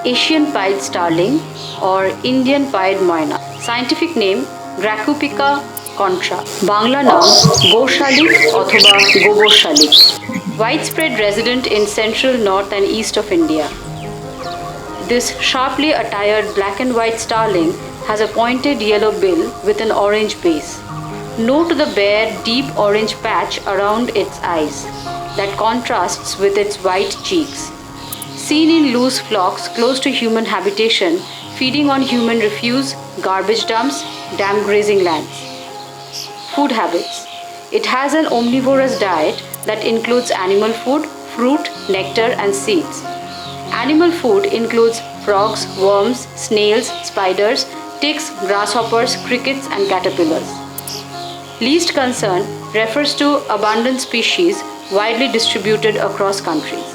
Asian pied starling or Indian pied moina. Scientific name Gracupica contra. Bangla naam Goshalik অথবা গোবর শালিক. Widespread resident in central, north and east of India. This sharply attired black and white starling has a pointed yellow bill with an orange base. Note the bare, deep orange patch around its eyes that contrasts with its white cheeks. Seen in loose flocks close to human habitation, feeding on human refuse, garbage dumps, damp grazing lands. Food habits. It has an omnivorous diet that includes animal food, fruit, nectar, and seeds. Animal food includes frogs, worms, snails, spiders, ticks, grasshoppers, crickets, and caterpillars. Least concern refers to abundant species widely distributed across countries.